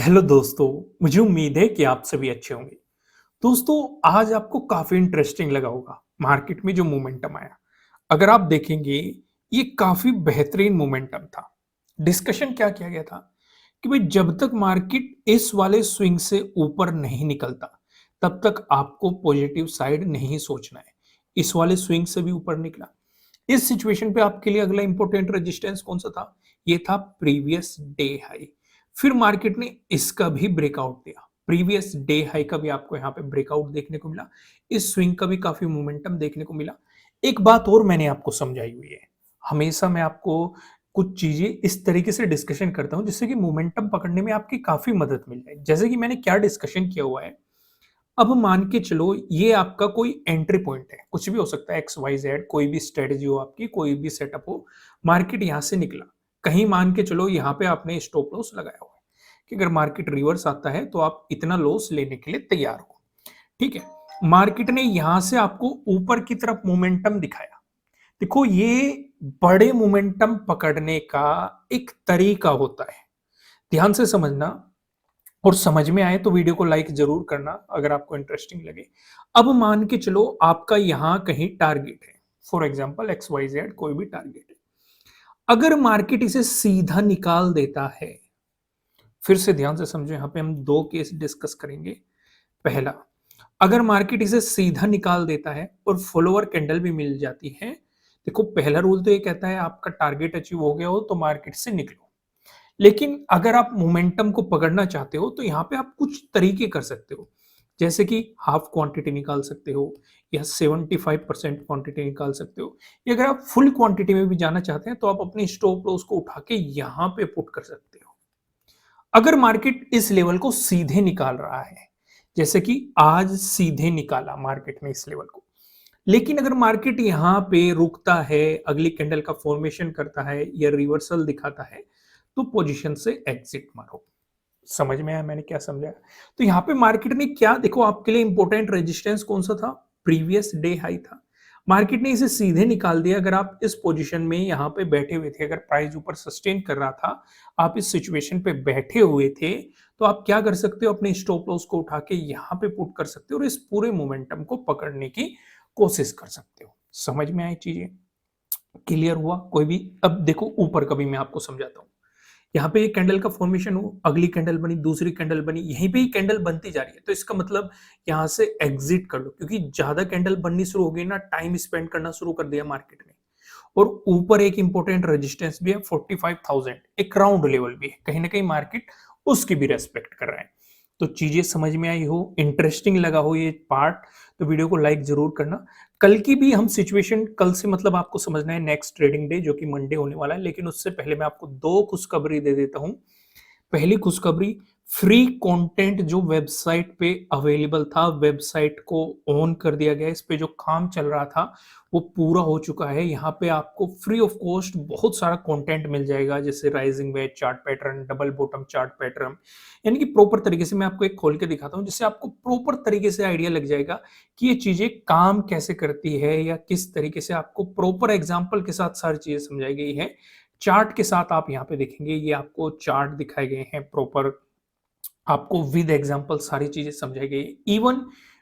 Hello दोस्तों, मुझे उम्मीद है कि आप सभी अच्छे होंगे। दोस्तों, आज आपको काफ़ी इंटरेस्टिंग लगा होगा, मार्केट में जो मोमेंटम आया। अगर आप देखेंगे, ये काफ़ी बेहतरीन मोमेंटम था। डिस्कशन क्या किया गया था कि भाई जब तक मार्केट इस वाले स्विंग से ऊपर नहीं निकलता, तब तक आपको पॉजिटिव साइड नहीं सोचना है। इस वाले स्विंग से भी ऊपर निकला। इस सिचुएशन पे आपके लिए अगला इंपॉर्टेंट रेजिस्टेंस कौन सा था? ये था प्रीवियस डे हाई। फिर मार्केट ने इसका भी ब्रेकआउट दिया। प्रीवियस डे हाई का भी आपको यहाँ पे ब्रेकआउट देखने को मिला। इस स्विंग का भी काफी मोमेंटम देखने को मिला। एक बात और मैंने आपको समझाई हुई है। हमेशा मैं आपको कुछ चीजें इस तरीके से डिस्कशन करता हूं जिससे कि मोमेंटम पकड़ने में आपकी काफी मदद मिल जाए। जैसे कि मैंने क्या डिस्कशन किया हुआ है, अब मान के चलो ये आपका कोई एंट्री पॉइंट है, कुछ भी हो सकता है, एक्स वाई जेड, कोई भी स्ट्रेटजी हो आपकी, कोई भी सेटअप हो। मार्केट यहां से निकला, कहीं मान के चलो यहाँ पे आपने स्टॉप लॉस लगाया हुआ है कि अगर मार्केट रिवर्स आता है तो आप इतना लॉस लेने के लिए तैयार हो। ठीक है, मार्केट ने यहां से आपको ऊपर की तरफ मोमेंटम दिखाया। देखो, ये बड़े मोमेंटम पकड़ने का एक तरीका होता है, ध्यान से समझना। और समझ में आए तो वीडियो को लाइक जरूर करना अगर आपको इंटरेस्टिंग लगे। अब मान के चलो आपका यहां कहीं टारगेट है, for example X Y Z, कोई भी टारगेट है। अगर मार्केट इसे सीधा निकाल देता है, फिर से ध्यान से समझो, यहां पे हम दो केस डिस्कस करेंगे। पहला, अगर मार्केट इसे सीधा निकाल देता है और फॉलोअर कैंडल भी मिल जाती है, देखो पहला रूल तो ये कहता है आपका टारगेट अचीव हो गया हो तो मार्केट से निकलो। लेकिन अगर आप मोमेंटम को पकड़ना चाहते हो तो यहाँ पे आप कुछ तरीके कर सकते हो। जैसे कि हाफ क्वांटिटी निकाल सकते हो, या 75% क्वांटिटी निकाल सकते हो, या अगर आप फुल क्वांटिटी में भी जाना चाहते हैं तो आप अपनी स्टॉप लॉस को उठा के यहाँ पे पुट कर सकते हो। अगर मार्केट इस लेवल को सीधे निकाल रहा है, जैसे कि आज सीधे निकाला मार्केट ने इस लेवल को, लेकिन अगर मार्केट यहाँ पे रुकता है, अगली कैंडल का फॉर्मेशन करता है या रिवर्सल दिखाता है, तो पोजीशन से एग्जिट मारो। समझ में आया मैंने क्या समझाया? तो यहाँ पे मार्केट ने क्या, देखो आपके लिए इंपॉर्टेंट रेजिस्टेंस कौन सा था? प्रीवियस डे हाई था। मार्केट ने इसे सीधे निकाल दिया। अगर आप इस पोजीशन में यहाँ पे बैठे हुए थे, अगर प्राइस ऊपर सस्टेन कर रहा था, आप इस सिचुएशन पे बैठे हुए थे, तो आप क्या कर सकते हो? अपने स्टॉप लॉस को उठा के यहाँ पे पुट कर सकते हो और इस पूरे मोमेंटम को पकड़ने की कोशिश कर सकते हो। समझ में आई चीजें? क्लियर हुआ कोई भी? अब देखो ऊपर का भी मैं आपको समझाता हूँ। यहाँ पे एक कैंडल का फॉर्मेशन हो, अगली कैंडल बनी, दूसरी कैंडल बनी, यहीं पे ही कैंडल बनती जा रही है, तो इसका मतलब यहाँ से एग्जिट कर लो, क्योंकि ज्यादा कैंडल बननी शुरू हो गई ना, टाइम स्पेंड करना शुरू कर दिया मार्केट ने। और ऊपर एक इंपॉर्टेंट रेजिस्टेंस भी है 45,000, एक राउंड लेवल भी है, कहीं ना कहीं मार्केट उसकी भी रेस्पेक्ट कर रहा है। तो चीजें समझ में आई हो, इंटरेस्टिंग लगा हो ये पार्ट, तो वीडियो को लाइक जरूर करना। कल की भी हम सिचुएशन, कल से मतलब आपको समझना है नेक्स्ट ट्रेडिंग डे जो कि मंडे होने वाला है, लेकिन उससे पहले मैं आपको दो खुशखबरी दे देता हूं। पहली खुशखबरी, फ्री कंटेंट जो वेबसाइट पे अवेलेबल था, वेबसाइट को ऑन कर दिया गया। इस पे जो काम चल रहा था वो पूरा हो चुका है। यहाँ पे आपको फ्री ऑफ कॉस्ट बहुत सारा कंटेंट मिल जाएगा, जैसे rising veg chart pattern, double bottom chart pattern, यानी कि प्रॉपर तरीके से मैं आपको एक खोल के दिखाता हूँ जिससे आपको प्रॉपर तरीके से आइडिया लग जाएगा कि ये चीजें काम कैसे करती है, या किस तरीके से आपको प्रॉपर एग्जाम्पल के साथ सारी चीजें समझाई गई है। चार्ट के साथ आप यहाँ पे देखेंगे, ये आपको चार्ट दिखाए गए हैं प्रॉपर, आपको विद एग्जांपल सारी चीजें समझाई गई है। इवन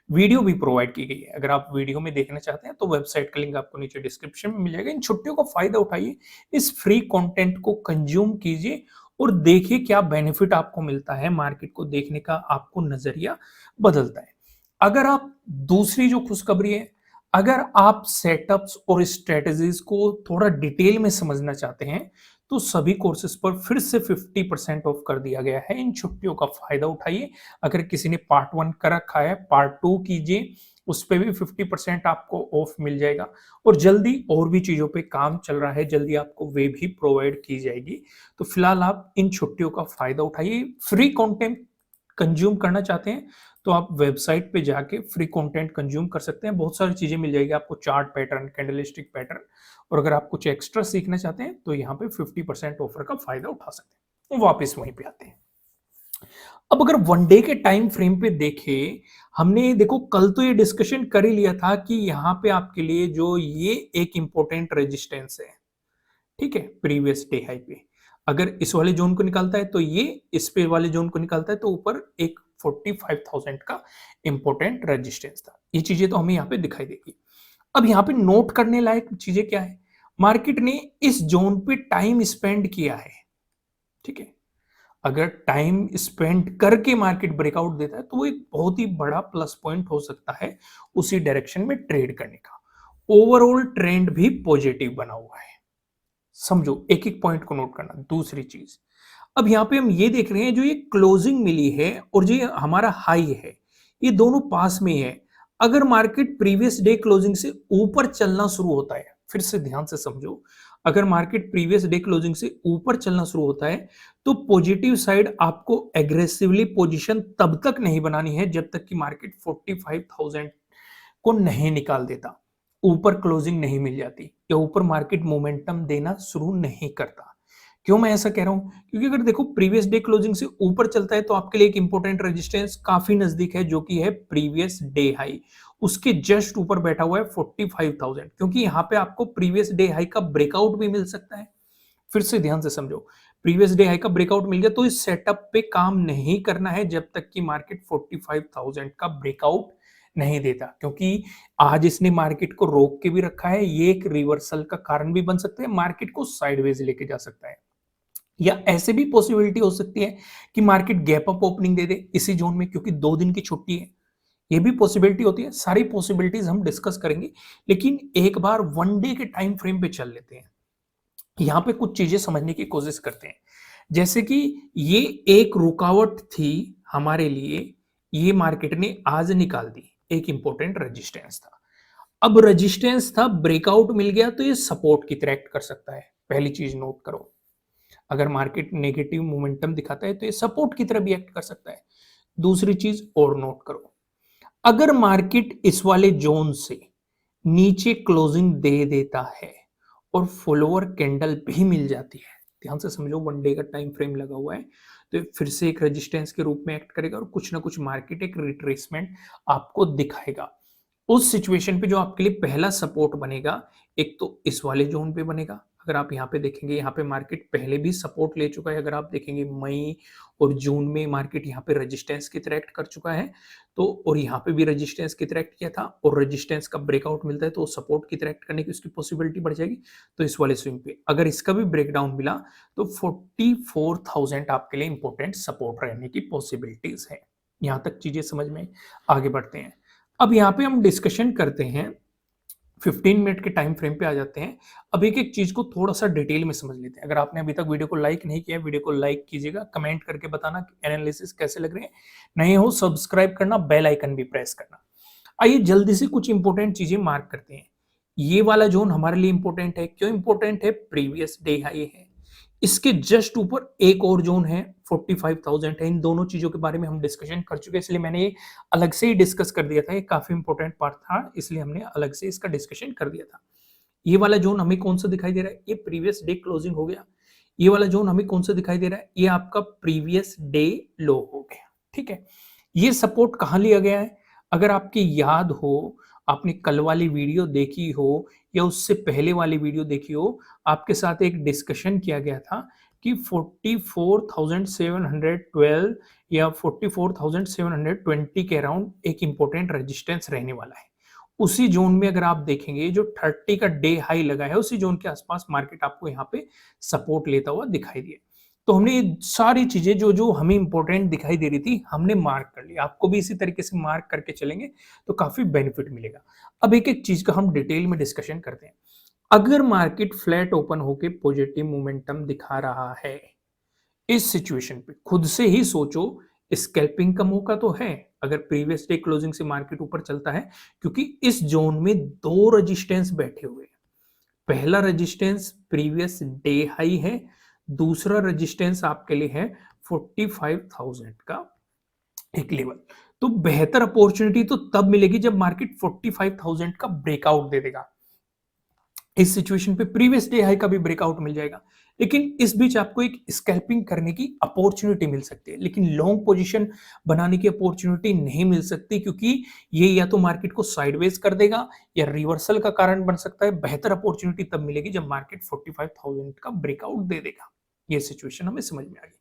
वीडियो भी प्रोवाइड की गई है। अगर आप वीडियो में देखना चाहते हैं तो वेबसाइट का लिंक आपको नीचे डिस्क्रिप्शन में मिल जाएगा। इन छुट्टियों का फायदा उठाइए, इस फ्री कंटेंट को कंज्यूम कीजिए और देखिए क्या बेनिफिट आपको मिलता है। मार्केट को देखने का आपको नजरिया बदलता है। अगर आप, दूसरी जो खुशखबरी है, अगर आप सेटअप्स और स्ट्रेटजीज को थोड़ा डिटेल में समझना चाहते हैं तो सभी कोर्सेज पर फिर से 50% ऑफ कर दिया गया है। इन छुट्टियों का फायदा उठाइए। अगर किसी ने पार्ट 1 कर रखा है, पार्ट 2 कीजिए, उस पे भी 50% आपको ऑफ मिल जाएगा। और जल्दी और भी चीजों पे काम चल रहा है, जल्दी आपको वे भी प्रोवाइड की जाएगी। तो फिलहाल आप इन छुट्टियों का फायदा उठाइए। फ्री कंटेंट कंज्यूम करना चाहते हैं तो आप वेबसाइट पे जाके फ्री कंटेंट कंज्यूम कर सकते हैं। बहुत सारी चीजें मिल जाएगी आपको, चार्ट पैटर्न, कैंडलस्टिक पैटर्न। और अगर आप कुछ एक्स्ट्रा सीखना चाहते हैं तो यहाँ पे 50% ऑफर का फायदा उठा सकते हैं। वापस वहीं पे आते हैं। अब अगर वन डे के टाइम फ्रेम पे देखें, हमने देखो कल तो ये डिस्कशन कर ही लिया था कि यहाँ पे आपके लिए जो ये एक इंपॉर्टेंट रेजिस्टेंस है, ठीक है, प्रीवियस डे हाई पे। अगर इस वाले जोन को निकालता है तो ये इस पे वाले जोन को निकालता है, तो ऊपर एक 45,000 का इंपॉर्टेंट रेजिस्टेंस था। ये चीजें तो हमें यहाँ पे दिखाई देगी। अब यहाँ पे नोट करने लायक चीजें क्या है, मार्केट ने इस जोन पे टाइम स्पेंड किया है, ठीक है। अगर टाइम स्पेंड करके मार्केट ब्रेकआउट देता है तो वो एक बहुत ही बड़ा प्लस पॉइंट हो सकता है उसी डायरेक्शन में ट्रेड करने का। ओवरऑल ट्रेंड भी पॉजिटिव बना हुआ है, समझो, एक एक पॉइंट को नोट करना। दूसरी चीज, अब यहां पे हम ये देख रहे हैं जो ये क्लोजिंग मिली है और जो ये हमारा हाई है, ये दोनों पास में है। अगर मार्केट प्रीवियस डे क्लोजिंग से ऊपर चलना शुरू होता है, फिर से ध्यान से समझो, अगर मार्केट प्रीवियस डे क्लोजिंग से ऊपर चलना शुरू होता है तो पॉजिटिव साइड आपको एग्रेसिवली पोजीशन तब तक नहीं बनानी है जब तक कि मार्केट 45,000 को नहीं निकाल देता, ऊपर क्लोजिंग नहीं मिल जाती या ऊपर मार्केट मोमेंटम देना शुरू नहीं करता। क्यों मैं ऐसा कह रहा हूं, क्योंकि अगर देखो प्रीवियस डे क्लोजिंग से ऊपर चलता है तो आपके लिए एक इंपॉर्टेंट रेजिस्टेंस काफी नजदीक है जो कि है प्रीवियस डे हाई, उसके जस्ट ऊपर बैठा हुआ है 45,000, क्योंकि यहां पे आपको प्रीवियस डे हाई का ब्रेकआउट भी मिल सकता है। फिर से ध्यान से समझो, प्रीवियस डे हाई का ब्रेकआउट मिल गया तो इस सेटअप पे काम नहीं करना है जब तक कि मार्केट 45,000 का ब्रेकआउट नहीं देता, क्योंकि आज इसने मार्केट को रोक के भी रखा है, ये एक रिवर्सल का कारण भी बन सकता है, मार्केट को साइडवेज लेके जा सकता है। या ऐसे भी पॉसिबिलिटी हो सकती है कि मार्केट गैप अप ओपनिंग दे दे इसी जोन में, क्योंकि 2 दिन की छुट्टी है, ये भी पॉसिबिलिटी होती है। सारी पॉसिबिलिटीज हम डिस्कस करेंगे, लेकिन एक बार वन डे के टाइम फ्रेम पे चल लेते हैं। यहां पे कुछ चीजें समझने की कोशिश करते हैं, जैसे कि ये एक रुकावट थी हमारे लिए, ये मार्केट ने आज निकाल दी, एक इंपॉर्टेंट रेजिस्टेंस था। अब रेजिस्टेंस था, ब्रेकआउट मिल गया तो ये सपोर्ट की तरह एक्ट कर सकता है। पहली चीज नोट करो, अगर मार्केट नेगेटिव मोमेंटम दिखाता है तो ये सपोर्ट की तरह भी एक्ट कर सकता है। दूसरी चीज और नोट करो, अगर मार्केट इस वाले जोन से नीचे क्लोजिंग दे देता है और फॉलोअर कैंडल भी मिल जाती है, ध्यान से समझो, वन डे का टाइम फ्रेम लगा हुआ है, तो फिर से एक रेजिस्टेंस के रूप में एक्ट करेगा और कुछ ना कुछ मार्केट एक रिट्रेसमेंट आपको दिखाएगा। उस सिचुएशन पे जो आपके लिए पहला सपोर्ट बनेगा, एक तो इस वाले जोन पे बनेगा। अगर आप यहाँ पे देखेंगे, यहाँ पे मार्केट पहले भी सपोर्ट ले चुका है, अगर आप देखेंगे मई और जून में मार्केट यहाँ पे रेजिस्टेंस की तरह एक्ट कर चुका है, तो और यहाँ पे भी रेजिस्टेंस की तरह एक्ट किया था, और रेजिस्टेंस का ब्रेकआउट मिलता है तो सपोर्ट की तरह एक्ट करने की उसकी पॉसिबिलिटी बढ़ जाएगी। तो इस वाले स्विंग पे अगर इसका भी ब्रेकडाउन मिला तो 44,000 आपके लिए इंपॉर्टेंट सपोर्ट रहने की पॉसिबिलिटीज है। यहाँ तक चीजें समझ में, आगे बढ़ते हैं। अब यहाँ पे हम डिस्कशन करते हैं, 15 मिनट के टाइम फ्रेम पे आ जाते हैं। अब एक एक चीज को थोड़ा सा डिटेल में समझ लेते हैं। अगर आपने अभी तक वीडियो को लाइक नहीं किया, वीडियो को लाइक कीजिएगा, कमेंट करके बताना कि एनालिसिस कैसे लग रहे हैं, नहीं हो सब्सक्राइब करना, बेल आइकन भी प्रेस करना। आइए जल्दी से कुछ इंपॉर्टेंट चीजें मार्क करते हैं। ये वाला जोन हमारे लिए इंपॉर्टेंट है, क्यों इंपॉर्टेंट है, प्रीवियस डे हाई है, इसके जस्ट ऊपर एक और जोन है 45,000 है। इन दोनों चीजों के बारे में हम डिस्कशन कर चुके हैं, इसलिए मैंने ये अलग से ही डिस्कस कर दिया था, ये काफी इंपॉर्टेंट पार्ट था, इसलिए हमने अलग से इसका डिस्कशन कर दिया था। ये वाला जोन हमें कौन सा दिखाई दे रहा है, ये प्रीवियस डे क्लोजिंग हो गया। ये वाला जोन हमें कौन सा दिखाई दे रहा है, ये आपका प्रीवियस डे लो हो गया, ठीक है। ये सपोर्ट कहाँ लिया गया है, अगर आपकी याद हो, आपने कल वाली वीडियो देखी हो या उससे पहले वाली वीडियो देखी हो, आपके साथ एक डिस्कशन किया गया था कि 44,712 या 44,720 के अराउंड एक इंपॉर्टेंट रेजिस्टेंस रहने वाला है। उसी जोन में अगर आप देखेंगे जो 30 का डे हाई लगा है, उसी जोन के आसपास मार्केट आपको यहाँ पे सपोर्ट लेता हुआ दिखाई दिया। तो हमने ये सारी चीजें जो जो हमें इंपॉर्टेंट दिखाई दे रही थी हमने मार्क कर लिया, आपको भी इसी तरीके से मार्क करके चलेंगे तो काफी बेनिफिट मिलेगा। अब एक एक चीज का हम डिटेल में डिस्कशन करते हैं। अगर मार्केट फ्लैट ओपन होके पॉजिटिव मोमेंटम दिखा रहा है, इस सिचुएशन पे खुद से ही सोचो, स्कैल्पिंग का मौका तो है अगर प्रीवियस डे क्लोजिंग से मार्केट ऊपर चलता है, क्योंकि इस जोन में दो रेजिस्टेंस बैठे हुए हैं। पहला रेजिस्टेंस प्रीवियस डे हाई है, दूसरा रेजिस्टेंस आपके लिए है 45,000 का एक लेवल। तो बेहतर अपॉर्चुनिटी तो तब मिलेगी जब मार्केट 45,000 का ब्रेकआउट दे देगा। इस सिचुएशन पे प्रीवियस डे हाई का भी ब्रेकआउट मिल जाएगा, लेकिन इस बीच आपको एक स्कैल्पिंग करने की अपॉर्चुनिटी मिल सकती है, लेकिन लॉन्ग पोजीशन बनाने की अपॉर्चुनिटी नहीं मिल सकती, क्योंकि ये या तो मार्केट को साइडवेज कर देगा या रिवर्सल का कारण बन सकता है। बेहतर अपॉर्चुनिटी तब मिलेगी जब मार्केट 45,000 का ब्रेकआउट दे देगा। ये सिचुएशन हमें समझ में आ गई।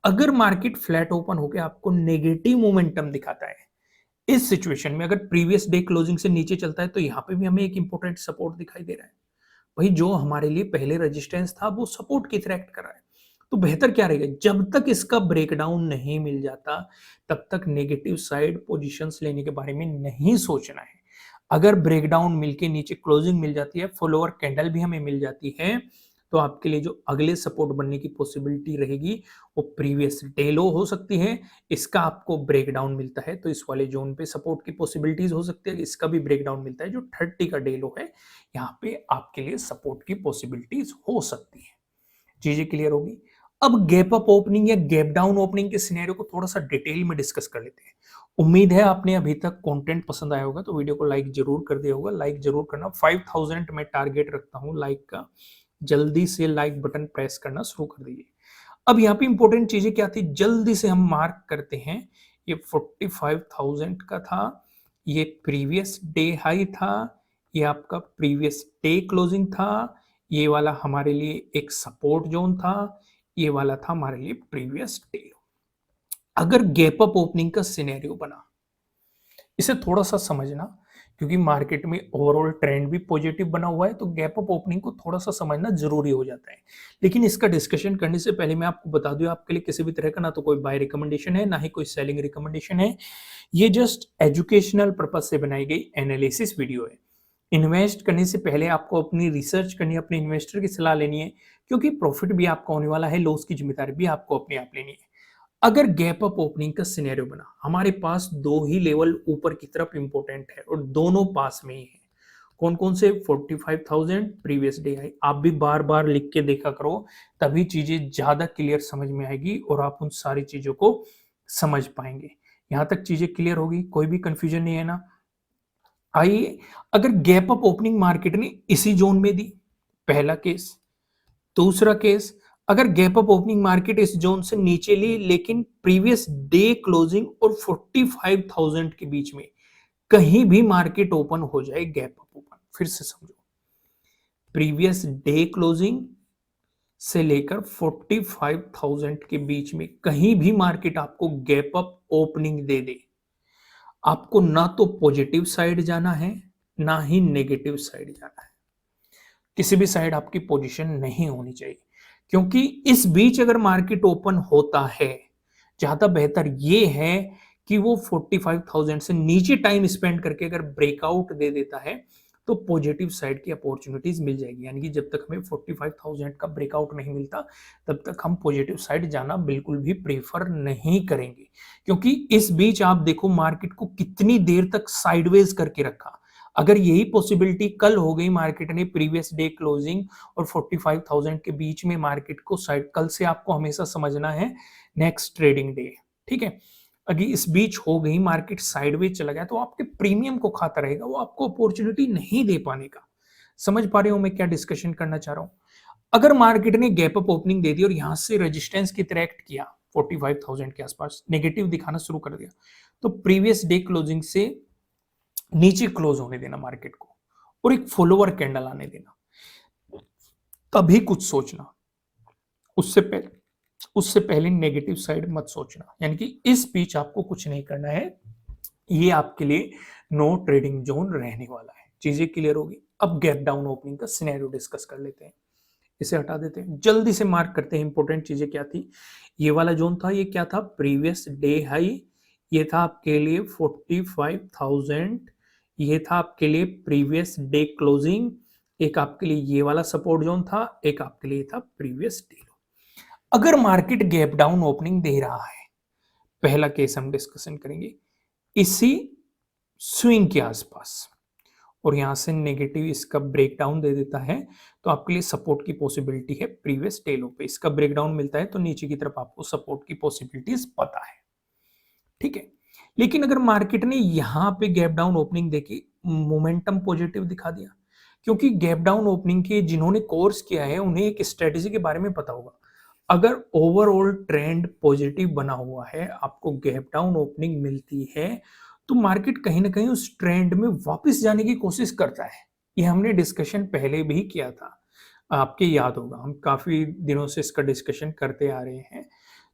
अगर मार्केट फ्लैट ओपन होकर आपको नेगेटिव मोमेंटम दिखाता है, इस सिचुएशन में अगर प्रीवियस डे क्लोजिंग से नीचे चलता है तो यहाँ पे भी हमें एक इंपॉर्टेंट सपोर्ट दिखाई दे रहा है। वही जो हमारे लिए पहले रेजिस्टेंस था वो सपोर्ट की तरह एक्ट कर रहा है। तो बेहतर क्या रहेगा, जब तक इसका ब्रेकडाउन नहीं मिल जाता तब तक नेगेटिव साइड पोजीशंस लेने के बारे में नहीं सोचना है। अगर ब्रेकडाउन मिलके नीचे क्लोजिंग मिल जाती है, फुल ओवर कैंडल भी हमें मिल जाती है, तो आपके लिए जो अगले सपोर्ट बनने की पॉसिबिलिटी रहेगी वो प्रीवियस डे लो हो सकती है। इसका आपको ब्रेकडाउन मिलता है तो इस वाले जोन पे सपोर्ट की पॉसिबिलिटीज हो सकती है। इसका भी ब्रेकडाउन मिलता है जो 30 का डे लो है, यहाँ पे आपके लिए सपोर्ट की पॉसिबिलिटीज हो सकती है। चीजें क्लियर होगी। अब गैप अप ओपनिंग या गैप डाउन ओपनिंग के सिनेरियो को थोड़ा सा डिटेल में डिस्कस कर लेते हैं। उम्मीद है आपने अभी तक कंटेंट पसंद आया होगा, तो वीडियो को लाइक जरूर कर दिया होगा। लाइक जरूर करना, 5000 मैं टारगेट रखता हूं लाइक का। जल्दी से लाइक बटन प्रेस करना शुरू कर दीजिए। अब यहाँ पे इंपॉर्टेंट चीजें क्या थी, जल्दी से हम मार्क करते हैं। ये 45,000 का था, ये प्रीवियस डे हाई था, ये आपका प्रीवियस डे क्लोजिंग था, ये वाला हमारे लिए एक सपोर्ट जोन था, ये वाला था हमारे लिए प्रीवियस डे। अगर गैप अप ओपनिंग का सिनेरियो बना, इसे थोड़ा सा समझना, क्योंकि मार्केट में ओवरऑल ट्रेंड भी पॉजिटिव बना हुआ है तो गैप अप ओपनिंग को थोड़ा सा समझना जरूरी हो जाता है। लेकिन इसका डिस्कशन करने से पहले मैं आपको बता दूं, आपके लिए किसी भी तरह का ना तो कोई बाय रिकमेंडेशन है ना ही कोई सेलिंग रिकमेंडेशन है। ये जस्ट एजुकेशनल पर्पज से बनाई गई एनालिसिस वीडियो है। इन्वेस्ट करने से पहले आपको अपनी रिसर्च करनी है, अपने इन्वेस्टर की सलाह लेनी है, क्योंकि प्रॉफिट भी आपका होने वाला है, लॉस की जिम्मेदारी भी आपको अपने आप लेनी है। अगर गैप अप ओपनिंग का सिनेरियो बना, हमारे पास दो ही लेवल ऊपर की तरफ इंपॉर्टेंट है और दोनों पास में ही है। कौन कौन से? 45,000 प्रीवियस डे हाई। आप भी बार बार लिख के देखा करो, तभी चीजें ज्यादा क्लियर समझ में आएगी और आप उन सारी चीजों को समझ पाएंगे। यहां तक चीजें क्लियर होगी, कोई भी कंफ्यूजन नहीं है ना? आइए, अगर गैप अप ओपनिंग मार्केट ने इसी जोन में दी, पहला केस। दूसरा केस, अगर गैप अप ओपनिंग मार्केट इस जोन से नीचे ली लेकिन प्रीवियस डे क्लोजिंग और 45,000 के बीच में कहीं भी मार्केट ओपन हो जाए, गैप अप ओपन, फिर से समझो, प्रीवियस डे क्लोजिंग से लेकर 45,000 के बीच में कहीं भी मार्केट आपको गैप अप ओपनिंग दे दे, आपको ना तो पॉजिटिव साइड जाना है ना ही नेगेटिव साइड जाना है। किसी भी साइड आपकी पोजीशन नहीं होनी चाहिए, क्योंकि इस बीच अगर मार्केट ओपन होता है, ज्यादा बेहतर ये है कि वो 45,000 से नीचे टाइम स्पेंड करके अगर ब्रेकआउट दे देता है तो पॉजिटिव साइड की अपॉर्चुनिटीज मिल जाएगी। यानी कि जब तक हमें 45,000 का ब्रेकआउट नहीं मिलता तब तक हम पॉजिटिव साइड जाना बिल्कुल भी प्रेफर नहीं करेंगे, क्योंकि इस बीच आप देखो मार्केट को कितनी देर तक साइडवेज करके रखा। अगर यही पॉसिबिलिटी कल हो गई, मार्केट ने प्रीवियस डे क्लोजिंग और 45,000 के बीच में मार्केट को साइड, कल से आपको हमेशा समझना है नेक्स्ट ट्रेडिंग डे, ठीक है। अगर इस बीच हो गई मार्केट साइडवेज चला गया तो आपके प्रीमियम को खाता रहेगा, वो आपको अपॉर्चुनिटी नहीं दे पाने का। समझ पा रहे हो मैं क्या डिस्कशन करना चाह रहा हूं? अगर मार्केट ने गैप अप ओपनिंग दे दी और यहां से रेजिस्टेंस की तरह एक्ट किया, 45,000 के आसपास नेगेटिव दिखाना शुरू कर दिया, तो प्रीवियस डे क्लोजिंग से नीचे क्लोज होने देना मार्केट को और एक फॉलोवर कैंडल आने देना, तभी कुछ सोचना। उससे पहले नेगेटिव साइड मत सोचना। यानी कि इस बीच आपको कुछ नहीं करना है, ये आपके लिए नो ट्रेडिंग जोन रहने वाला है। चीजें क्लियर होगी। अब गैप डाउन ओपनिंग का सिनेरियो डिस्कस कर लेते हैं। इसे हटा देते हैं, जल्दी से मार्क करते हैं इंपॉर्टेंट चीजें क्या थी। ये वाला जोन था, ये क्या था? Previous day high. ये था आपके लिए 45,000। ये था आपके लिए प्रीवियस डे क्लोजिंग। एक आपके लिए ये वाला सपोर्ट जोन था, एक आपके लिए था प्रीवियस डे लो। अगर मार्केट गैप डाउन ओपनिंग दे रहा है, पहला केस हम डिस्कशन करेंगे, इसी स्विंग के आसपास, और यहां से नेगेटिव इसका ब्रेकडाउन दे देता है, तो आपके लिए सपोर्ट की पॉसिबिलिटी है प्रीवियस डे लो पे। इसका ब्रेकडाउन मिलता है तो नीचे की तरफ आपको सपोर्ट की पॉसिबिलिटीज पता है, ठीक है। लेकिन अगर मार्केट ने यहां पे गैप डाउन ओपनिंग देखी, मोमेंटम पॉजिटिव दिखा दिया, क्योंकि गैप डाउन ओपनिंग के जिन्होंने कोर्स किया है उन्हें एक स्ट्रेटेजी के बारे में पता होगा। अगर ओवरऑल ट्रेंड पॉजिटिव बना हुआ है, आपको गैप डाउन ओपनिंग मिलती है, तो मार्केट कहीं ना कहीं उस ट्रेंड में वापस जाने की कोशिश करता है। ये हमने डिस्कशन पहले भी किया था। आपके याद होगा, हम काफ़ी दिनों से इसका डिस्कशन करते आ रहे हैं।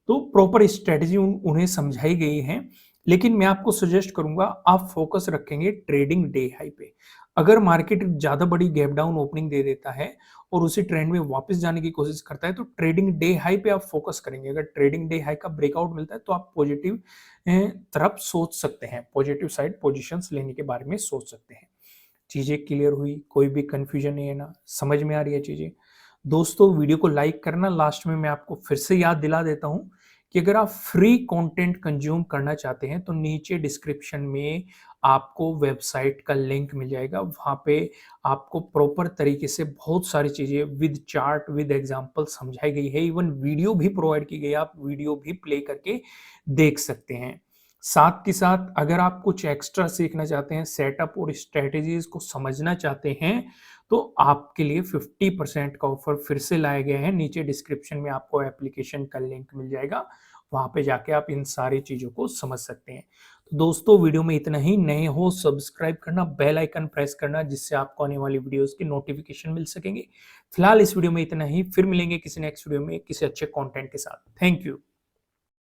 तो प्रॉपर स्ट्रैटेजी उन्हें समझाई गई है, लेकिन मैं आपको सजेस्ट करूँगा आप फ़ोकस रखेंगे ट्रेडिंग डे हाई पे। अगर मार्केट ज़्यादा बड़ी गैप डाउन ओपनिंग दे देता है और उसी ट्रेंड में वापस जाने की कोशिश करता है, तो ट्रेडिंग डे हाई पे आप फ़ोकस करेंगे। अगर ट्रेडिंग डे हाई का ब्रेकआउट मिलता है, तो आप पॉजिटिव तरफ सोच सकते हैं, पॉजिटिव साइड पोज़ीशंस लेने के बारे में सोच सकते हैं। चीज़ें क्लियर हुई, कोई भी कन्फ्यूजन नहीं है ना, समझ में आ रही है चीज़ें? दोस्तों वीडियो को लाइक करना, लास्ट में मैं आपको फिर से याद दिला देता हूँ कि अगर आप फ्री कंटेंट कंज्यूम करना चाहते हैं तो नीचे डिस्क्रिप्शन में आपको वेबसाइट का लिंक मिल जाएगा। वहाँ पे आपको प्रॉपर तरीके से बहुत सारी चीज़ें विद चार्ट, विद एग्ज़ाम्पल समझाई गई है, इवन वीडियो भी प्रोवाइड की गई है, आप वीडियो भी प्ले करके देख सकते हैं। साथ के साथ अगर आप कुछ एक्स्ट्रा सीखना चाहते हैं, सेटअप और स्ट्रैटेजीज़ को समझना चाहते हैं, तो आपके लिए 50% का ऑफर फिर से लाया गया है। नीचे डिस्क्रिप्शन में आपको एप्लीकेशन का लिंक मिल जाएगा, वहाँ पे जाके आप इन सारी चीज़ों को समझ सकते हैं। तो दोस्तों वीडियो में इतना ही, नए हो सब्सक्राइब करना, बेल आइकन प्रेस करना जिससे आपको आने वाली वीडियोज़ की नोटिफ़िकेशन मिल सकेंगे। फिलहाल इस वीडियो में इतना ही, फिर मिलेंगे किसी नेक्स्ट वीडियो में किसी अच्छे कंटेंट के साथ। Thank you.